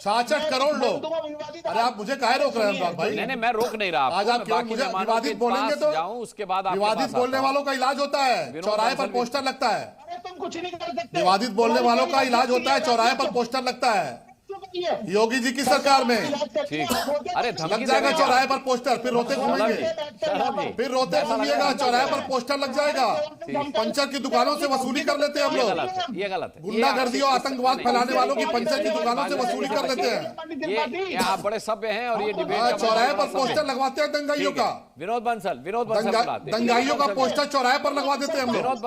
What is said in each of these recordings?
66 करोड़ लोग। अरे आप मुझे काहे रोक रहे हैं अनुराग भाई? नहीं, मैं रोक नहीं रहा। आज आप क्यों मुझे विवादित बोलेंगे? तो जाऊं उसके बाद विवादित बोलने वालों का इलाज होता है, चौराहे पर पोस्टर लगता है। तुम कुछ नहीं कर सकते। विवादित बोलने वालों का इलाज होता है, चौराहे पर पोस्टर लगता है। योगी जी की सरकार में ठीक। अरे लग जाएगा चौराहे पर पोस्टर, फिर रोते घूमेंगे, फिर रोते घूमिएगा, चौराहे पर पोस्टर लग जाएगा। पंचर की दुकानों से वसूली कर लेते हैं हम लोग। ये गलत है। गुंडागर्दी और आतंकवाद फैलाने वालों की पंचर की दुकानों से वसूली कर लेते हैं। ये आप बड़े सभ्य हैं और ये डिबेट चौराहे पर पोस्टर लगवाते हैं दंगाइयों का। विनोद बंसल दंगाइयों का पोस्टर चौराहे पर लगवा देते हैं हम लोग। विनोद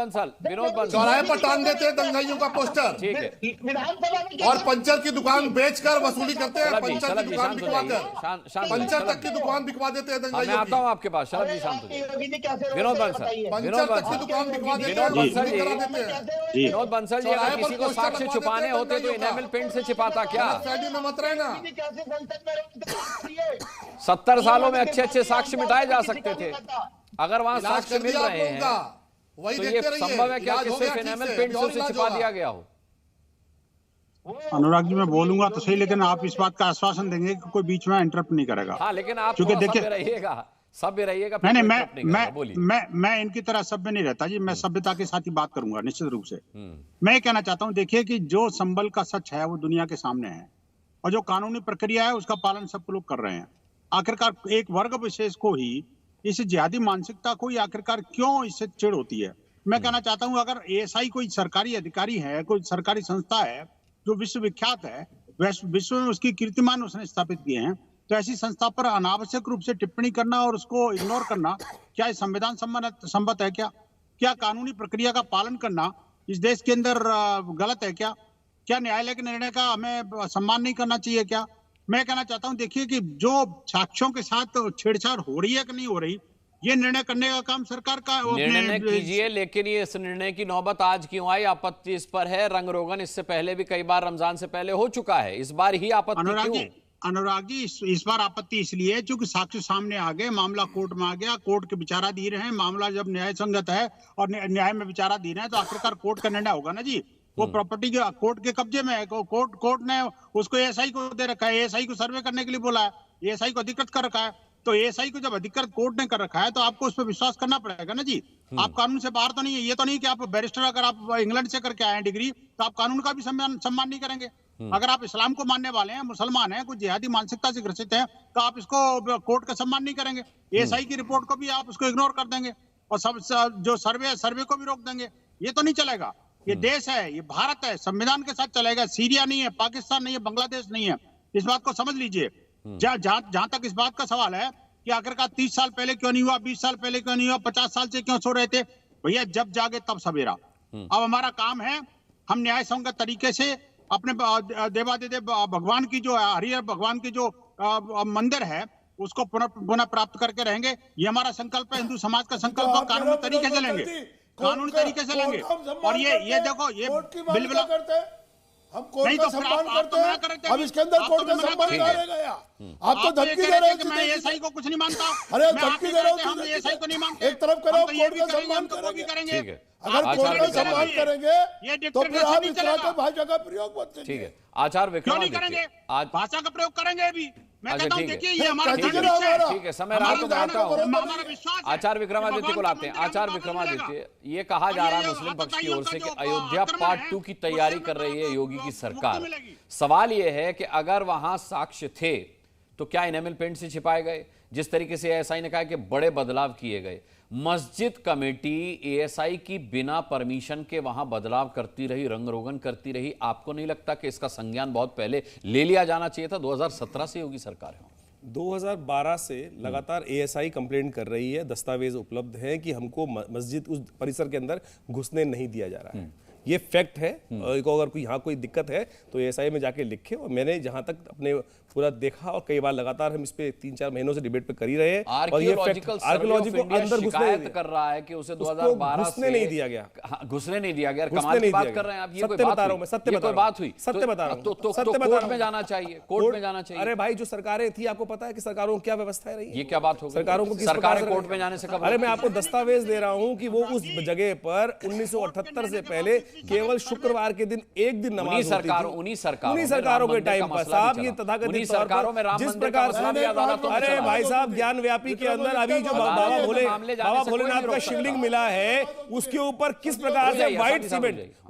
बंसल चौराहे पर टांग देते हैं दंगाइयों का पोस्टर। ठीक है। और पंचर की दुकान बेचकर वसूली करते हैं। पंचर की दुकान बिकवाकर, पंचर तक की दुकान बिकवा देते हैं मैं दंगाइयों आता हूँ की। आपके पास। शरद जी शांत हो जाइए। विनोद बंसल पंचर तक की दुकान बिकवा देते हैं, वसूली करा देते हैं। विनोद बंसल जी, अगर किसी को साक्ष्य छुपाने होते तो इनेमल पेंट से छिपाता क्या? में मत रहना। 70 सालों में अच्छे अच्छे साक्ष्य मिटाए जा सकते थे अगर वहां साक्ष्य मिल रहे हैं। वही तो ये देखते रहिए। संभव है क्या कि इलाज हो सिर्फ गया, इनेमल ठीक पेंट से से, उसे इलाज छिपा होगा। दिया गया हो? अनुराग जी मैं बोलूंगा तो सही, लेकिन आप इस बात का आश्वासन देंगे कि कोई बीच में इंटरप्ट नहीं करेगा। हाँ, लेकिन आप क्योंकि थोड़ा देखिए सभ्य रहिएगा, सभ्य रहिएगा। नहीं, बोलिए। मैं इनकी तरह सभ्य नहीं रहता जी। मैं सभ्यता के साथ ही बात करूंगा निश्चित रूप से। मैं ये कहना चाहता हूं, देखिए कि जो संभल का सच है वो दुनिया के सामने है, और जो कानूनी प्रक्रिया है उसका पालन सब लोग कर रहे हैं। आखिरकार एक वर्ग विशेष को ही, इस जिहादी मानसिकता को ही आखिरकार क्यों इससे चिढ़ होती है? मैं कहना चाहता हूं, अगर एएसआई कोई सरकारी अधिकारी है, कोई सरकारी संस्था है जो विश्वविख्यात है, विश्व में उसकी कीर्तिमान उसने स्थापित किए हैं, तो ऐसी संस्था पर अनावश्यक रूप से टिप्पणी करना और उसको इग्नोर करना क्या इस संविधान सम्मत है? क्या कानूनी प्रक्रिया का पालन करना इस देश के अंदर गलत है? क्या न्यायालय के निर्णय का हमें सम्मान नहीं करना चाहिए क्या? मैं कहना चाहता हूं, देखिए कि जो साक्ष्यों के साथ छेड़छाड़ हो रही है कि नहीं हो रही, ये निर्णय करने का काम सरकार का। निर्णय कीजिए, लेकिन ये इस निर्णय की नौबत आज क्यों आई? आपत्ति इस पर है। रंग रोगन इससे पहले भी कई बार रमजान से पहले हो चुका है, इस बार ही आपत्ति क्यों? अनुराग जी इस बार आपत्ति इसलिए है क्योंकि साक्ष्य सामने आ गए, मामला कोर्ट में आ गया, कोर्ट के विचाराधीन है। मामला जब न्याय संगत है और न्याय में विचाराधीन है तो आखिरकार कोर्ट का निर्णय होगा ना जी। वो प्रॉपर्टी के कोर्ट के कब्जे में है, कोर्ट ने उसको एएसआई को दे रखा है, एएसआई को सर्वे करने के लिए बोला है, एएसआई को अधिकृत कर रखा है। तो एएसआई को जब अधिकृत कोर्ट ने कर रखा है तो आपको उस पर विश्वास करना पड़ेगा ना जी। आप कानून से बाहर तो नहीं है। ये तो नहीं कि आप बैरिस्टर अगर आप इंग्लैंड से करके आए हैं डिग्री, तो आप कानून का भी सम्मान नहीं करेंगे। अगर आप इस्लाम को मानने वाले हैं, मुसलमान हैं, कुछ जिहादी मानसिकता से ग्रसित हैं, तो आप इसको कोर्ट का सम्मान नहीं करेंगे। एएसआई की रिपोर्ट को भी आप उसको इग्नोर कर देंगे और सब जो सर्वे को भी रोक देंगे। ये तो नहीं चलेगा। ये देश है, ये भारत है, संविधान के साथ चलेगा। सीरिया नहीं है, पाकिस्तान नहीं है, बांग्लादेश नहीं है। इस बात को समझ लीजिए। जहां तक इस बात का सवाल है कि आखिरकार 30 साल पहले क्यों नहीं हुआ, 20 साल पहले क्यों नहीं हुआ, 50 साल से क्यों सो रहे थे? भैया जब जागे तब सवेरा। अब हमारा काम है, हम न्याय संगत तरीके से अपने देवादिदेव भगवान की जो हरिहर भगवान की जो मंदिर है उसको पुनः प्राप्त करके रहेंगे। ये हमारा संकल्प है, हिंदू समाज का संकल्प है। कानूनी तरीके से लेंगे, कानूनी तरीके से लेंगे। और ये देखो, ये बिल्कुल करते हैं हम, कोर्ट नहीं का तो फिर सम्मान आप करते हैं। अब इसके अंदर कोर्ट का सम्मान कहाँ रह गया? आप तो धमकी दे रहे हैं। मैं एएसआई को कुछ नहीं मानता। अरे धमकी दे रहे हो, हम एएसआई को नहीं मानते। एक तरफ करो, ये भी कोर्ट का करेंगे, सम्मान वो भी करेंगे। अगर कोर्ट का सम्मान करेंगे तो फिर आप इस तरह के भाषा का प्रयोग मत कीजिए। ठीक है, आचार्य क्यों नहीं विक्रमादित्य करेंगे? आज भाषा का प्रयोग करेंगे अभी। मैं कहता हूं, ठीक है। देखिए ये हमारा ठीक है, समय रहा तो बताता हूं। आचार्य विक्रमादित्य को लाते हैं। आचार्य विक्रमादित्य, ये कहा जा रहा है मुस्लिम पक्ष की ओर से कि अयोध्या पार्ट 2 की तैयारी कर रही है योगी की सरकार। सवाल ये है कि अगर वहां साक्ष्य थे तो क्या इनेमल पेंट से छिपाए गए? जिस तरीके से एएसआई ने कहा कि बड़े बदलाव किए गए, मस्जिद कमेटी एएसआई की बिना परमिशन के वहां बदलाव करती रही, रंग रोगन करती रही। आपको नहीं लगता कि इसका संज्ञान बहुत पहले ले लिया जाना चाहिए था? 2017 से योगी सरकार है, 2012 से लगातार एएसआई कंप्लेंट कर रही है, दस्तावेज उपलब्ध हैं कि हमको मस्जिद उस परिसर के अंदर घुसने नहीं दिया जा रहा है। ये फैक्ट है। अगर कोई यहाँ कोई दिक्कत है तो एएसआई में जाके लिखे। और मैंने जहां तक अपने पूरा देखा और कई बार लगातार हम इस पे 3-4 महीनों से डिबेट पे कर ही रहे हैं। और ये आर्कियोलॉजिकल अंदर शिकायत कर रहा है कि उसे 2012 घुसने नहीं दिया गया। घुसने नहीं दिया गया। कमाल की बात कर रहे हैं आप। ये सत्य बता रहा हूं मैं, सत्य बता रहा हूं, हुई सत्य बता रहा हूं। तो कोर्ट में जाना चाहिए, कोर्ट में जाना चाहिए। अरे भाई, जो सरकारें थी, आपको पता है कि सरकारों की क्या व्यवस्था रही? ये क्या बात हो गई? सरकारों को सरकार कोर्ट में जाने से कब? अरे मैं आपको दस्तावेज दे रहा हूं कि वो उस जगह पर 1978 से पहले केवल शुक्रवार के दिन एक दिन नमाज उन्हीं होती थी। उन्हीं सरकारों के टाइम पर साहब ये तथाकथित सरकारों में राम जिस मंदिर प्रकार का मसला भी अदालतों में अरे चला। भाई साहब ज्ञान व्यापी के अंदर अभी जो बाबा भोलेनाथ का शिवलिंग मिला है उसके ऊपर किस प्रकार से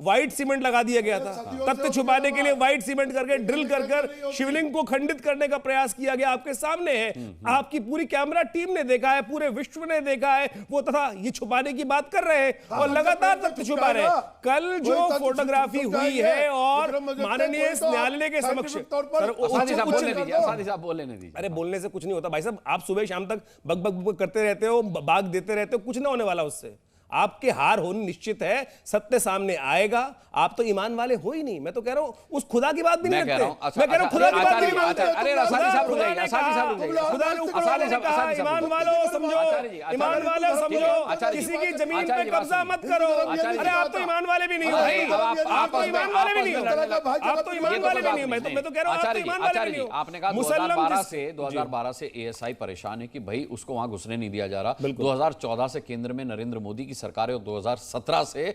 व्हाइट सीमेंट लगा दिया गया था, तथ्य छुपाने के लिए व्हाइट सीमेंट करके ड्रिल कर शिवलिंग को खंडित करने का प्रयास किया गया। आपके सामने है, आपकी पूरी कैमरा टीम ने देखा है, पूरे विश्व ने देखा है वो, तथा ये छुपाने की बात कर रहे हैं और लगातार तथ्य छुपा रहे हैं। कल जो फोटोग्राफी हुई है और माननीय न्यायालय के समक्ष बोलने दीजिए। अरे बोलने से कुछ नहीं होता भाई साहब, आप सुबह शाम तक बक बक बक करते रहते हो, बाग देते रहते हो, कुछ ना होने वाला उससे। आपके हार होनी निश्चित है, सत्य सामने आएगा। आप तो ईमान वाले हो ही नहीं। मैं तो कह रहा हूं उस खुदा की बात भी नहीं रखते। मैं कह रहा हूं खुदा की बात नहीं मानते। अरे असादी साहब रुक जाइए, असादी साहब रुक जाइए। खुदा ने ऊपर कहा ईमान वालों समझो, ईमान वाले समझो, किसी की जमीन पे कब्जा मत करो। अरे आप तो ईमान वाले भी नहीं हो भाई, आप तो ईमान वाले भी नहीं हो, आप तो ईमान वाले भी नहीं हो। मैं तो कह रहा हूं आप तो ईमान वाले भी नहीं हो। आपने कहा 2012 से एएसआई परेशान है कि भाई उसको वहां घुसने नहीं दिया जा रहा। 2014 से केंद्र में नरेंद्र मोदी की सरकार है और 2017 से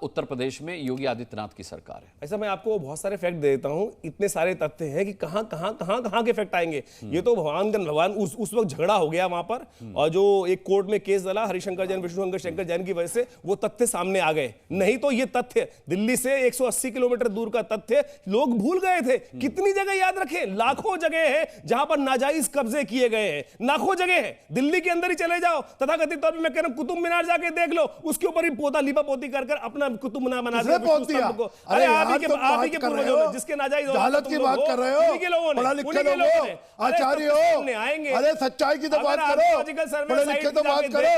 उत्तर प्रदेश में योगी आदित्यनाथ की सरकार है। ऐसा मैं आपको बहुत सारे फैक्ट दे देता हूं, इतने सारे तथ्य हैं कि कहां के फैक्ट आएंगे। ये तो भगवान उस वक्त झगड़ा हो गया वहां पर, और जो एक कोर्ट में केस चला हरिशंकर जैन विष्णु शंकर जैन की वजह से वो तथ्य सामने आ गए। नहीं तो ये तथ्य दिल्ली से 180 किलोमीटर दूर का तथ्य लोग भूल गए थे। कितनी जगह याद रखें, लाखों जगह है जहां पर नाजायज कब्जे किए गए हैं, लाखों जगह है। दिल्ली के अंदर ही चले जाओ, तथाकथित तौर पर मैं कह रहा हूं कुतुब मीनार जाके देख लो, उसके ऊपर ही पोता लिपा पोती कर अपना कुतुब मीनार बना दिया। अरे आप ही के पूर्वजों जिसके नाजायज हालत की बात कर रहे हो, पढ़ा लिखे लोग आचार्य हो, आएंगे। अरे सच्चाई की तो बात करो, पढ़े लिखे तो बात करो।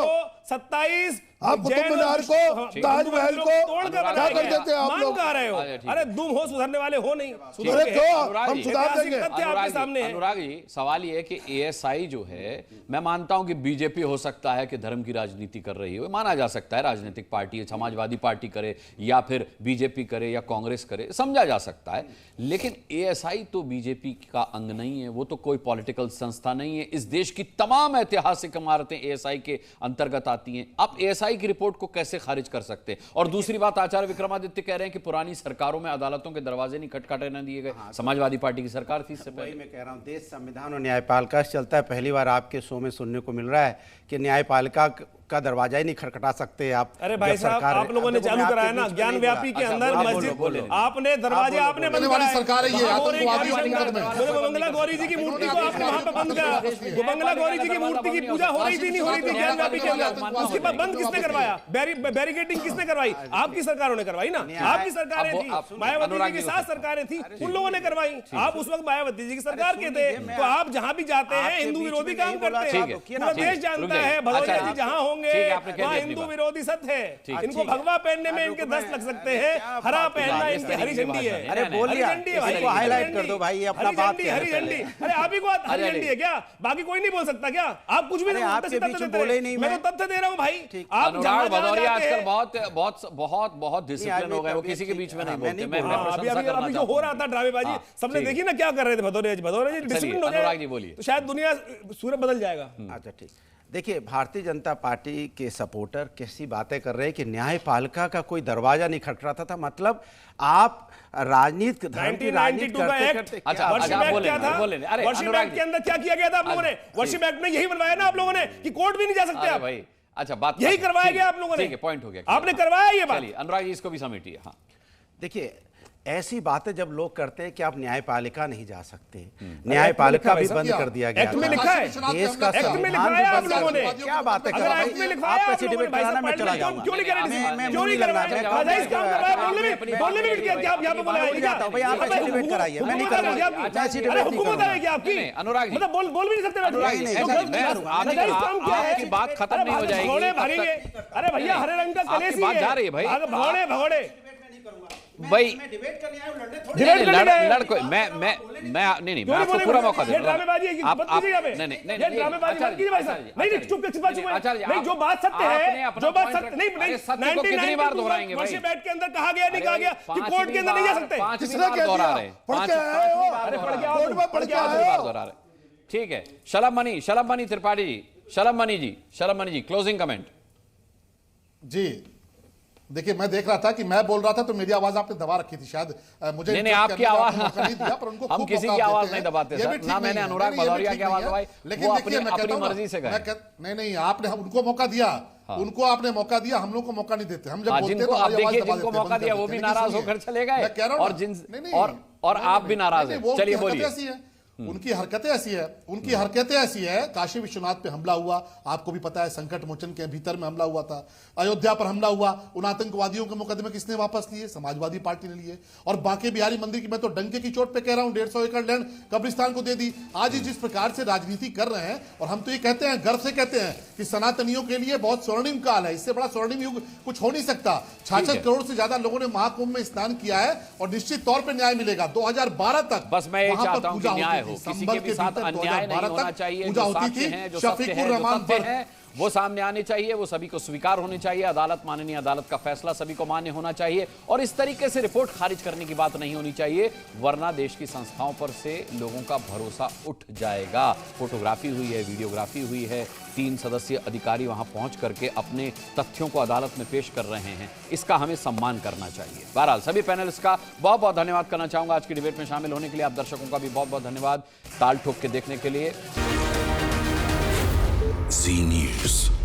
27 आप कुतुब मीनार को, ताजमहल को क्या कर देते हैं आप लोग? गा रहे हो। अरे तुम हो सुधरने वाले हो नहीं, सुधरे क्यों? हम सुधार देंगे। आपके सामने है। अनुराग जी, सवाल ये है कि एएसआई जो है, मैं मानता हूं कि बीजेपी हो सकता है कि धर्म की राजनीति कर रही है, माना जा सकता है, राजनीतिक पार्टी है, समाजवादी पार्टी करे या फिर बीजेपी करे या कांग्रेस करे, समझा जा सकता है। लेकिन एएसआई तो बीजेपी का अंग नहीं है, वो तो कोई पॉलिटिकल संस्था नहीं है। इस देश की तमाम ऐतिहासिक इमारतें एएसआई के अंतर्गत आती हैं। आप एएसआई की रिपोर्ट को कैसे खारिज कर सकते हैं? और दूसरी बात, आचार्य विक्रमादित्य कह रहे हैं कि पुरानी सरकारों में अदालतों के दरवाजे नहीं खटखटाने दिए गए। समाजवादी पार्टी की सरकार थी इससे पहले। मैं कह रहा हूं देश संविधान और न्यायपालिका से चलता है। पहली बार आपके शो में सुनने को मिल रहा है कि न्यायपालिका का दरवाजा ही नहीं खटखटा सकते आप। अरे भाई साहब, आप लोगों ने चालू कराया ना ज्ञान व्यापी के अंदर मस्जिद, आपने दरवाजे आपने बंद कराए। सरकार है ये, गोमंगला गौरी जी की मूर्ति को आपने वहां पर बंद करा। गोमंगला गौरी जी की मूर्ति की पूजा हो रही थी, नहीं हो रही थी ज्ञान व्यापी के अंदर, उसके बाद बंद किसने करवाया? बैरिकेडिंग किसने करवाई? आपकी सरकारों ने करवाई ना, आपकी सरकारें थी, मायावती जी की 7 सरकारें थी, उन लोगों ने करवाई। आप उस वक्त मायावती जी की सरकार के थे, तो आप जहां भी जाते हैं हिंदू विरोधी काम करते हैं। पूरा देश जानता है भगवती जी जहां वहां हिंदू विरोधी सत्य है। इनको भगवा पहनने में इनके 10 लग सकते हैं, हरा पहनना इनकी हरी झंडी है। अरे बोलिए, इसको हाईलाइट कर दो भाई, अपना बात हरी झंडी। अरे आप ही को हरी झंडी है क्या? बाकी कोई नहीं बोल सकता क्या? आप कुछ भी नहीं बोले, मैं तो तथ्य दे रहा हूं भाई। आप अनुराग भदौरिया आजकल बहुत डिसिप्लिन हो गए, वो किसी के बीच में नहीं बोलते। अभी जो हो रहा था ड्रामेबाजी, सबने देखी ना क्या कर रहे थे भदौरिया जी डिसिप्लिन हो जाए तो शायद दुनिया सूरत बदल जाएगा। अच्छा ठीक, देखिए भारतीय जनता पार्टी के सपोर्टर कैसी बातें कर रहे हैं कि न्यायपालिका का कोई दरवाजा नहीं खटखटाता था। मतलब आप राजनीति धर्म की राजनीति करते अच्छा बोले अरे वर्षिप एक्ट के अंदर क्या किया गया था आप लोगों ने? वर्षिप एक्ट में यही बनवाया ना आप लोगों ने कि कोर्ट भी नहीं जा सकते आप भाई। अच्छा बात यही करवाया गया आप लोगों ने, ठीक है, पॉइंट हो गया, आपने करवाया ये बात। अनुराग जी इसको भी समेटिए। हाँ देखिए, ऐसी बातें जब लोग करते हैं कि आप न्यायपालिका नहीं जा सकते, न्यायपालिका भी बंद कर दिया गया। एक्ट में लिखा है, देश का संविधान भी बंद आप लोगों ने क्या बातें कर रहे हैं? आप कैसे डिबेट कराना, मैं चला जाऊंगा। क्यों नहीं कर रहे? मैं क्यों नहीं करवाया? बोलने में क्या आप यहां पे बोला भाई, आप ऐसे डिबेट कराइए, मैं नहीं करूंगा। ऐसी डिबेट नहीं हुकूमत है क्या आपकी? अनुराग जी मतलब बोल भी नहीं सकते। आपकी बात खत्म नहीं हो जाएगी। भगोड़े भरेंगे। अरे भैया हरे रंग का कलेश ही है, बात जा रही है भाई। भगोड़े भाई लड़ कोई मैं नहीं मैं आपको पूरा मौका दे रहा हूं। आप नहीं चुप जो बात सत्य है, जो बात सत्य नहीं, सत्य को कितनी बार दोहराएंगे भाई? वर्षिप एक्ट के अंदर कहा गया नहीं कहा गया कि कोर्ट के अंदर नहीं जा सकते। 5 बार दोहरा रहे हैं, 5 बार दोहरा रहे। ठीक है, शलभ मणि त्रिपाठी जी, शलभ मणि जी क्लोजिंग कमेंट। जी देखिए मैं देख रहा था कि मैं बोल रहा था तो मेरी आवाज आपने दबा रखी थी शायद, मुझे नहीं, interrupt आपकी करने का आवाज मौका नहीं दिया, पर उनको हम खूब किसी मौका की आवाज देते नहीं हैं। दबाते ये सर, भी ठीक ना नहीं मैंने है। अनुराग नहीं, ये भी भदौरिया ठीक की आवाज नहीं है। दबाई, लेकिन वो देखिए, मैं अपनी कहता हूं ना, मर्जी से गए। नहीं आपने उनको मौका दिया, उनको आपने मौका दिया, हम लोग को मौका नहीं देते। हम जब बोलते हैं जिनको तो आप हमारी आवाज देखिए दबा जिनको देते हैं, मौका बंद दिया कर वो देते भी हैं। नाराज लेकिन होकर चले मैं कह रहा गए, हूं और ना, जिन नहीं, और आप भी नाराज हैं। चलिए बोलिए। ऐसी है, उनकी हरकतें ऐसी है, उनकी हरकतें ऐसी है। काशी विश्वनाथ पे हमला हुआ, आपको भी पता है, संकट मोचन के भीतर में हमला हुआ था। अयोध्या पर हमला हुआ, उन आतंकवादियों के मुकदमे किसने वापस लिए? समाजवादी पार्टी ने लिए। और बांके बिहारी मंदिर की मैं तो डंके की चोट पे कह रहा हूं, 150 एकड़ लैंड कब्रिस्तान को दे दी। आज जिस प्रकार से राजनीति कर रहे हैं, और हम तो ये कहते हैं, गर्व से कहते हैं कि सनातनियों के लिए बहुत स्वर्णिम काल है, इससे बड़ा स्वर्णिम युग कुछ हो नहीं सकता। 66 करोड़ से ज्यादा लोगों ने महाकुंभ में स्नान किया है, और निश्चित तौर पर न्याय मिलेगा। 2012 तक बस मैं ये वहां पर चाहता हूं कि पूजा न्याय होती हो, थी। किसी संभल के भी साथ भीतर अन्याय नहीं 2012 होना तक चाहिए। पूजा जो होती साक्ष्य थी, हैं, जो सत्य शफीकुर हैं, जो रहमान तथ्य पर हैं, वो सामने आने चाहिए, वो सभी को स्वीकार होनी चाहिए। अदालत, माननीय अदालत का फैसला सभी को मान्य होना चाहिए, और इस तरीके से रिपोर्ट खारिज करने की बात नहीं होनी चाहिए, वरना देश की संस्थाओं पर से लोगों का भरोसा उठ जाएगा। फोटोग्राफी हुई है, वीडियोग्राफी हुई है, 3 सदस्यीय अधिकारी वहां पहुंच करके अपने तथ्यों को अदालत में पेश कर रहे हैं, इसका हमें सम्मान करना चाहिए। बहरहाल सभी पैनलिस्ट का बहुत बहुत धन्यवाद करना चाहूंगा आज की डिबेट में शामिल होने के लिए। आप दर्शकों का भी बहुत बहुत धन्यवाद ताल ठोक के देखने के लिए। जी न्यूज़।